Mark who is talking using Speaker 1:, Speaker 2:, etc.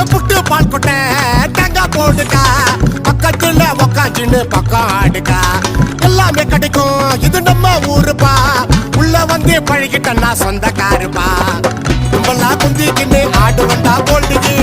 Speaker 1: புட்டு பால் கொட்ட தங்க போடுக்கா பக்கத்துல உக்காஞ்சின்னு பக்கம் ஆடுக்கா எல்லாமே கிடைக்கும் இது நம்ம ஊருப்பா உள்ள வந்து பழகிட்டா சொந்தக்காருப்பா கும்பலா குந்திக்கின்னு ஆடு வந்தா போல்டுக்கு